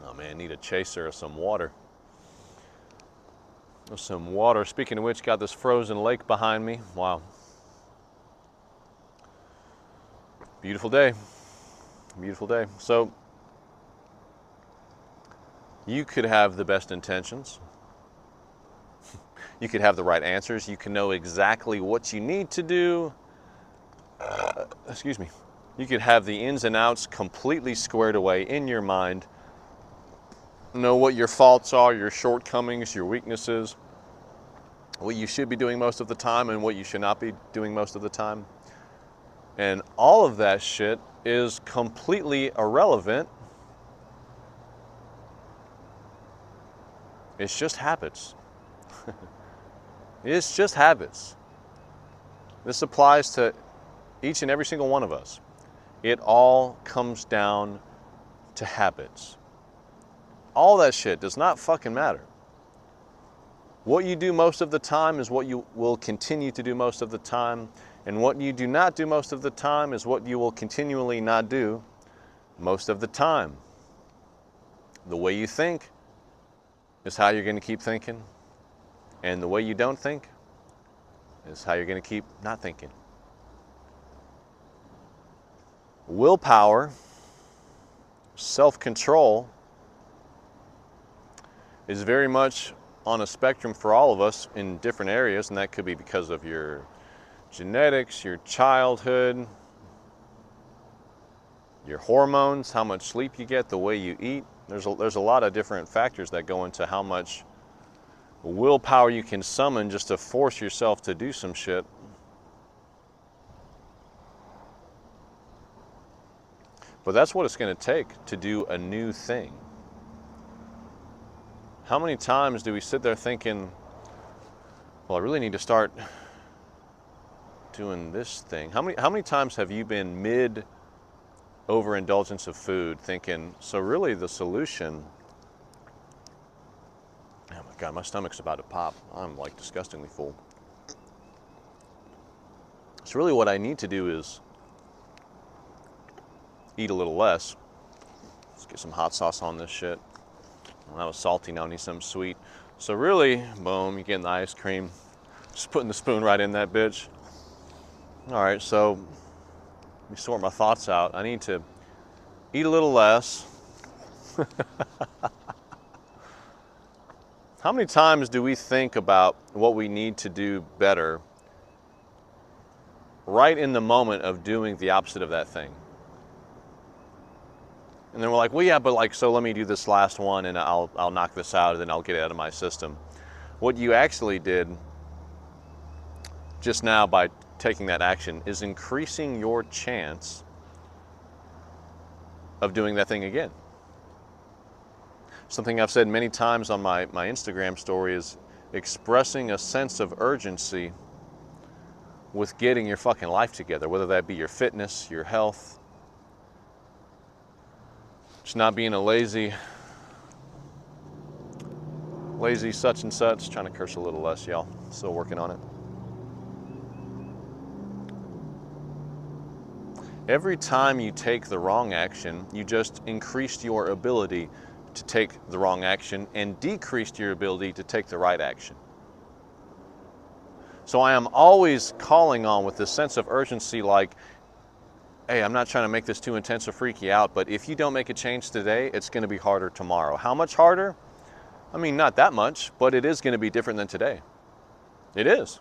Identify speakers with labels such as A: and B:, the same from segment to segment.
A: Oh man, need a chaser or some water. Some water. Speaking of which, got this frozen lake behind me. Wow. Beautiful day. Beautiful day. So, you could have the best intentions. You could have the right answers. You can know exactly what you need to do. Excuse me. You could have the ins and outs completely squared away in your mind. Know what your faults are, your shortcomings, your weaknesses, what you should be doing most of the time and what you should not be doing most of the time. And all of that shit is completely irrelevant. It's just habits. It's just habits. This applies to each and every single one of us. It all comes down to habits. All that shit does not fucking matter. What you do most of the time is what you will continue to do most of the time, and what you do not do most of the time is what you will continually not do most of the time. The way you think is how you're going to keep thinking, and the way you don't think is how you're going to keep not thinking. Willpower, self-control, is very much on a spectrum for all of us in different areas, and that could be because of your genetics, your childhood, your hormones, how much sleep you get, the way you eat. There's a lot of different factors that go into how much willpower you can summon just to force yourself to do some shit. But that's what it's going to take to do a new thing. How many times do we sit there thinking, well, I really need to start doing this thing? How many times have you been mid overindulgence of food thinking, so really the solution, oh my God, my stomach's about to pop. I'm like disgustingly full. So really what I need to do is eat a little less. Let's get some hot sauce on this shit. Well, that was salty, now I need something sweet. So really, boom, you're getting the ice cream. Just putting the spoon right in that bitch. All right, so let me sort my thoughts out. I need to eat a little less. How many times do we think about what we need to do better right in the moment of doing the opposite of that thing? And then we're like, well, yeah, but like, so let me do this last one and I'll knock this out and then I'll get it out of my system. What you actually did just now by taking that action is increasing your chance of doing that thing again. Something I've said many times on my Instagram story is expressing a sense of urgency with getting your fucking life together, whether that be your fitness, your health, just not being a lazy such and such. Trying to curse a little less, y'all. Still working on it. Every time you take the wrong action, you just increased your ability to take the wrong action and decreased your ability to take the right action. So I am always calling on with this sense of urgency like, hey, I'm not trying to make this too intense or freak you out, but if you don't make a change today, it's going to be harder tomorrow. How much harder? I mean, not that much, but it is going to be different than today. It is.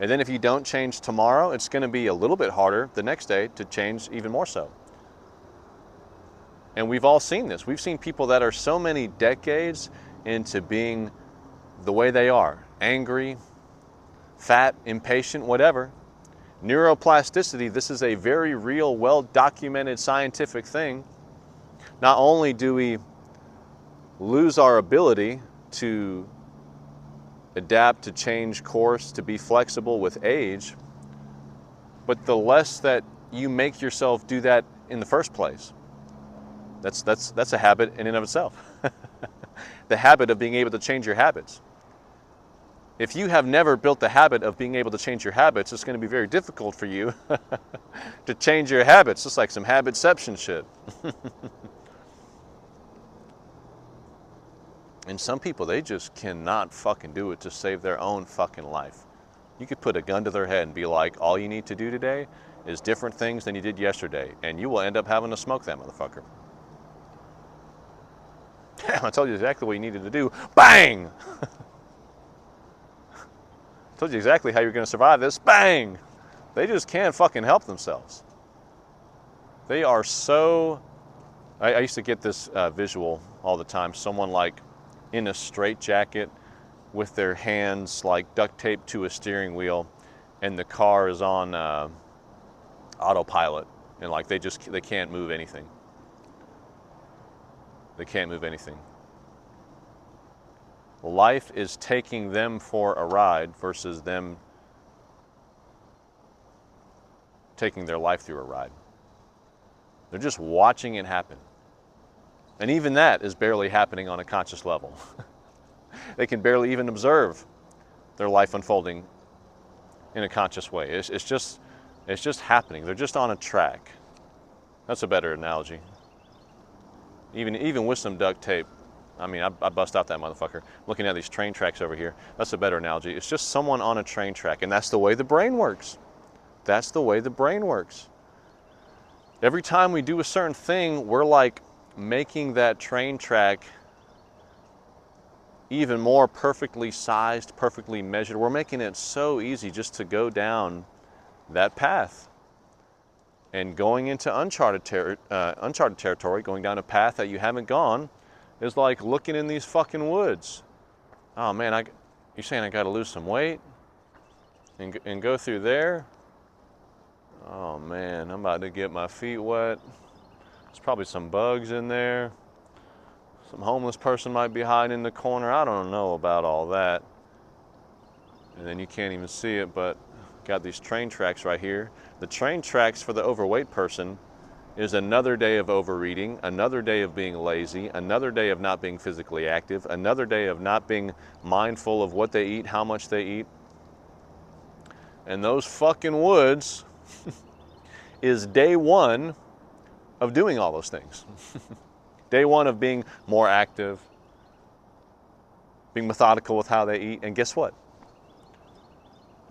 A: And then if you don't change tomorrow, it's going to be a little bit harder the next day to change even more so. And we've all seen this. We've seen people that are so many decades into being the way they are, angry, fat, impatient, whatever. Neuroplasticity, this is a very real, well-documented scientific thing. Not only do we lose our ability to adapt, to change course, to be flexible with age, but the less that you make yourself do that in the first place. That's a habit in and of itself. The habit of being able to change your habits. If you have never built the habit of being able to change your habits, it's going to be very difficult for you to change your habits. It's like some habitception shit. And some people, they just cannot fucking do it to save their own fucking life. You could put a gun to their head and be like, all you need to do today is different things than you did yesterday, and you will end up having to smoke that motherfucker. Damn, I told you exactly what you needed to do. Bang! I told you exactly how you're going to survive this. Bang! They just can't fucking help themselves. They are so... I used to get this visual all the time. Someone like in a straitjacket with their hands like duct taped to a steering wheel, and the car is on autopilot, and like they can't move anything. They can't move anything. Life is taking them for a ride versus them taking their life through a ride. They're just watching it happen. And even that is barely happening on a conscious level. They can barely even observe their life unfolding in a conscious way. It's just happening. They're just on a track. That's a better analogy. Even with some duct tape, I mean, I bust out that motherfucker. Looking at these train tracks over here, that's a better analogy. It's just someone on a train track, and that's the way the brain works. That's the way the brain works. Every time we do a certain thing, we're like making that train track even more perfectly sized, perfectly measured. We're making it so easy just to go down that path. And going into uncharted territory, going down a path that you haven't gone, is like looking in these fucking woods. Oh man, you're saying I gotta lose some weight and go through there? Oh man, I'm about to get my feet wet. There's probably some bugs in there. Some homeless person might be hiding in the corner. I don't know about all that. And then you can't even see it, but got these train tracks right here. The train tracks for the overweight person is another day of overeating, another day of being lazy, another day of not being physically active, another day of not being mindful of what they eat, how much they eat. And those fucking woods is day one of doing all those things. Day one of being more active, being methodical with how they eat, and guess what?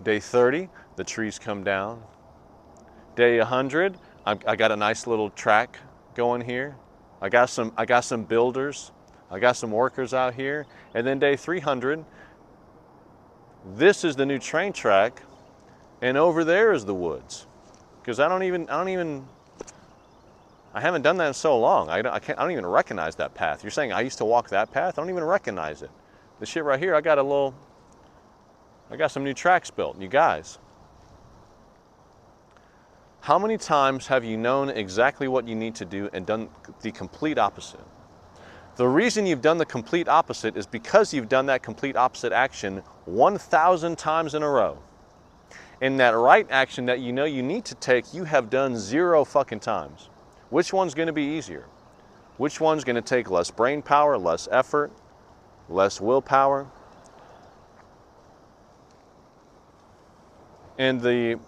A: Day 30, the trees come down. Day 100, I got a nice little track going here. I got some builders. I got some workers out here. And then day 300, this is the new train track, and over there is the woods. Because I haven't done that in so long. I don't even recognize that path. You're saying I used to walk that path? I don't even recognize it. This shit right here, I got some new tracks built. You guys, how many times have you known exactly what you need to do and done the complete opposite? The reason you've done the complete opposite is because you've done that complete opposite action 1,000 times in a row. And that right action that you know you need to take, you have done 0 fucking times. Which one's going to be easier? Which one's going to take less brain power, less effort, less willpower? And the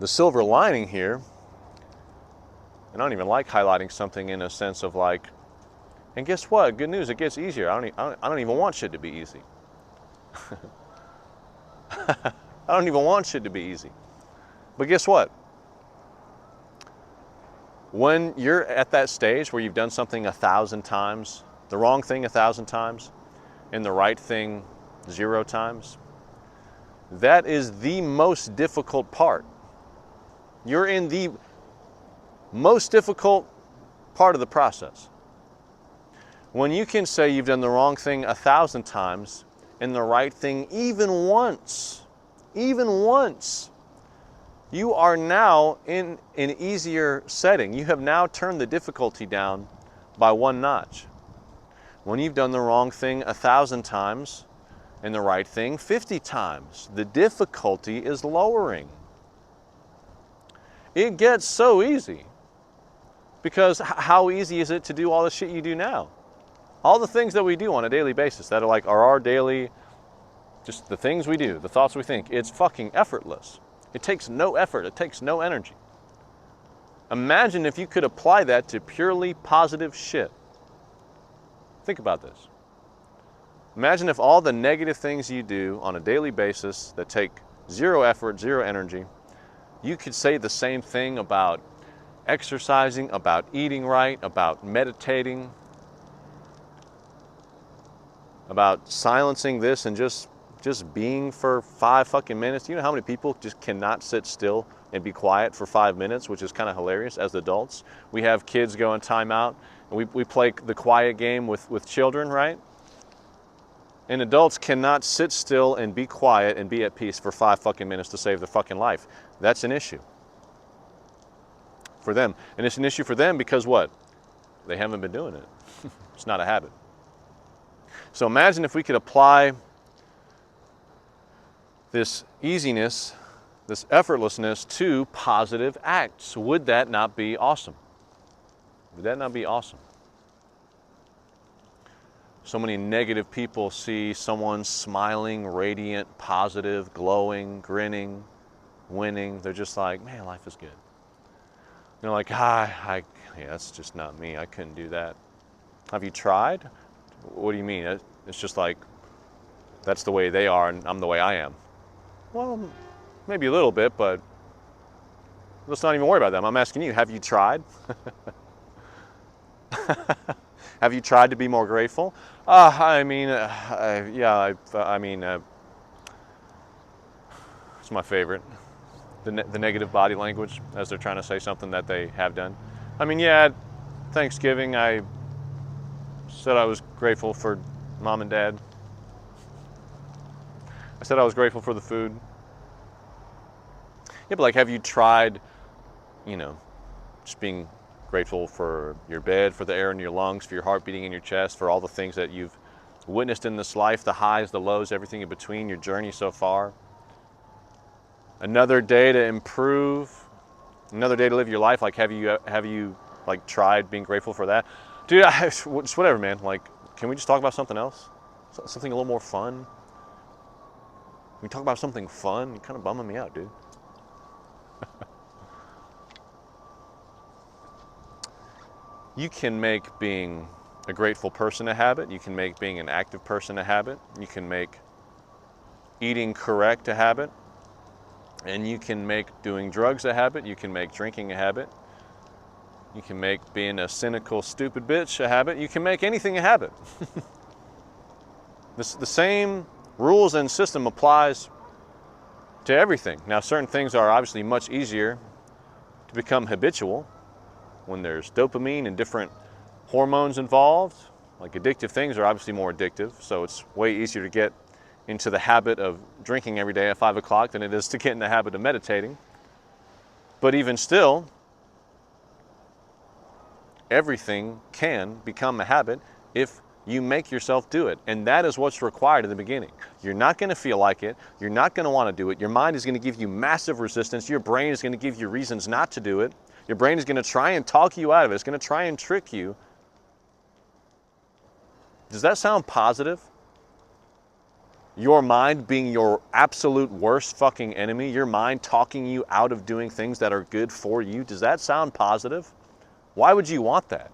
A: silver lining here, and I don't even like highlighting something in a sense of like, and guess what? Good news, it gets easier. I don't even want shit to be easy. I don't even want shit to be easy. But guess what? When you're at that stage where you've done something 1,000 times, the wrong thing 1,000 times, and the right thing 0 times, that is the most difficult part. You're in the most difficult part of the process. When you can say you've done the wrong thing 1,000 times and the right thing even once, you are now in an easier setting. You have now turned the difficulty down by 1 notch. When you've done the wrong thing 1,000 times and the right thing 50 times, the difficulty is lowering. It gets so easy. Because how easy is it to do all the shit you do now? All the things that we do on a daily basis that are our daily, just the things we do, the thoughts we think, it's fucking effortless. It takes no effort, it takes no energy. Imagine if you could apply that to purely positive shit. Think about this. Imagine if all the negative things you do on a daily basis that take zero effort, zero energy, you could say the same thing about exercising, about eating right, about meditating, about silencing this and just being for 5 fucking minutes. You know how many people just cannot sit still and be quiet for 5 minutes, which is kind of hilarious as adults. We have kids go in timeout, and we play the quiet game with children, right? And adults cannot sit still and be quiet and be at peace for 5 fucking minutes to save their fucking life. That's an issue for them. And it's an issue for them because what? They haven't been doing it. It's not a habit. So imagine if we could apply this easiness, this effortlessness to positive acts. Would that not be awesome? Would that not be awesome? So many negative people see someone smiling, radiant, positive, glowing, grinning, winning. They're just like, man, life is good. They're like, yeah, that's just not me. I couldn't do that. Have you tried? What do you mean? It's just like, that's the way they are and I'm the way I am. Well, maybe a little bit, but let's not even worry about them. I'm asking you, have you tried? Have you tried to be more grateful? It's my favorite. The negative body language as they're trying to say something that they have done. Yeah, Thanksgiving, I said I was grateful for mom and dad. I said I was grateful for the food. Yeah, but like, have you tried, just being grateful for your bed, for the air in your lungs, for your heart beating in your chest, for all the things that you've witnessed in this life, the highs, the lows, everything in between, your journey so far. Another day to improve, another day to live your life. Like, have you like tried being grateful for that? Dude, just whatever, man. Like, can we just talk about something else? Something a little more fun? We talk about something fun? You're kind of bumming me out, dude. You can make being a grateful person a habit. You can make being an active person a habit. You can make eating correct a habit. And you can make doing drugs a habit. You can make drinking a habit. You can make being a cynical, stupid bitch a habit. You can make anything a habit. The same rules and system applies to everything. Now, certain things are obviously much easier to become habitual when there's dopamine and different hormones involved. Like, addictive things are obviously more addictive, so it's way easier to get into the habit of drinking every day at 5 o'clock than it is to get in the habit of meditating. But even still, everything can become a habit if you make yourself do it. And that is what's required in the beginning. You're not going to feel like it. You're not going to want to do it. Your mind is going to give you massive resistance. Your brain is going to give you reasons not to do it. Your brain is going to try and talk you out of it. It's going to try and trick you. Does that sound positive? Your mind being your absolute worst fucking enemy, your mind talking you out of doing things that are good for you. Does that sound positive? Why would you want that?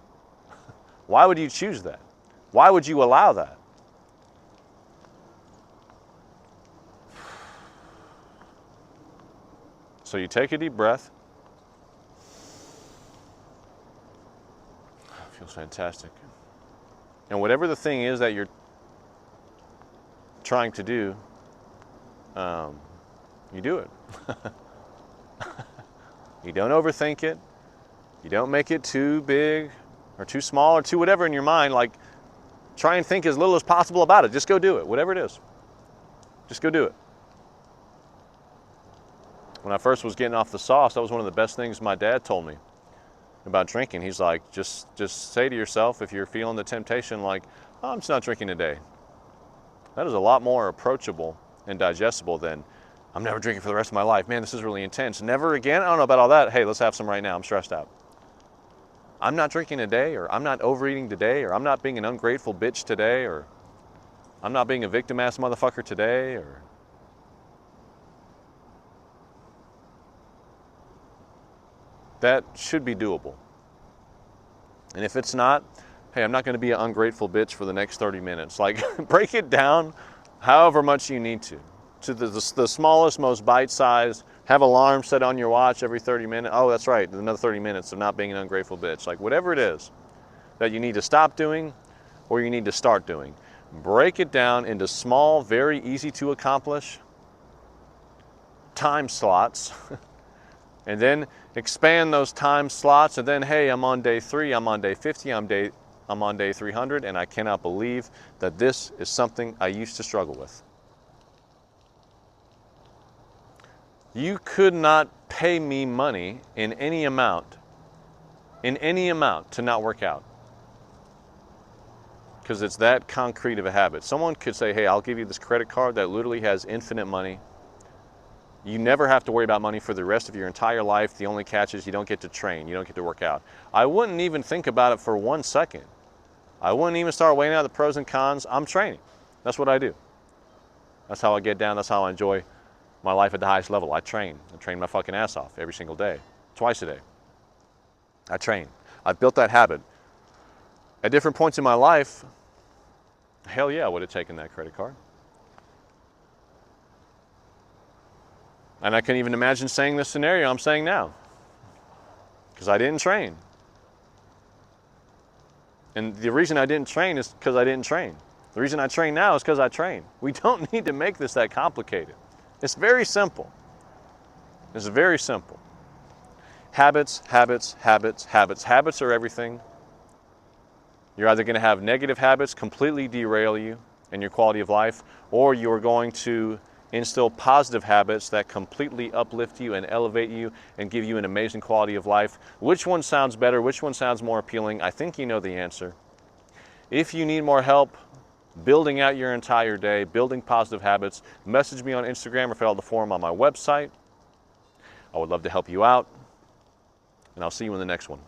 A: Why would you choose that? Why would you allow that? So you take a deep breath. Feels fantastic. And whatever the thing is that you're trying to do, you do it. You don't overthink it. You don't make it too big or too small or too whatever in your mind. Like, try and think as little as possible about it. Just go do it, whatever it is. Just go do it. When I first was getting off the sauce, that was one of the best things my dad told me about drinking. He's like, just say to yourself, if you're feeling the temptation, like, oh, I'm just not drinking today. That is a lot more approachable and digestible than, I'm never drinking for the rest of my life. Man, this is really intense. Never again? I don't know about all that. Hey, let's have some right now. I'm stressed out. I'm not drinking today, or I'm not overeating today, or I'm not being an ungrateful bitch today, or I'm not being a victim-ass motherfucker today, or that should be doable. And if it's not, hey, I'm not going to be an ungrateful bitch for the next 30 minutes. Like, break it down however much you need to the smallest, most bite-sized. Have alarms set on your watch every 30 minutes. Oh, that's right, another 30 minutes of not being an ungrateful bitch. Like, whatever it is that you need to stop doing or you need to start doing, break it down into small, very easy to accomplish time slots, and then expand those time slots. And then, hey, I'm on day 3, I'm on day 50, I'm on day 300, and I cannot believe that this is something I used to struggle with. You could not pay me money in any amount to not work out, because it's that concrete of a habit. Someone could say, hey, I'll give you this credit card that literally has infinite money. You never have to worry about money for the rest of your entire life. The only catch is you don't get to train, you don't get to work out. I wouldn't even think about it for 1 second. I wouldn't even start weighing out the pros and cons. I'm training. That's what I do. That's how I get down. That's how I enjoy my life at the highest level. I train my fucking ass off every single day, twice a day. I train. I've built that habit. At different points in my life, hell yeah, I would have taken that credit card. And I couldn't even imagine saying this scenario I'm saying now, because I didn't train. And the reason I didn't train is because I didn't train. The reason I train now is because I train. We don't need to make this that complicated. It's very simple. It's very simple. Habits, habits, habits, habits. Habits are everything. You're either going to have negative habits completely derail you and your quality of life, or you're going to instill positive habits that completely uplift you and elevate you and give you an amazing quality of life. Which one sounds better? Which one sounds more appealing? I think you know the answer. If you need more help building out your entire day, building positive habits, message me on Instagram or fill out the form on my website. I would love to help you out, and I'll see you in the next one.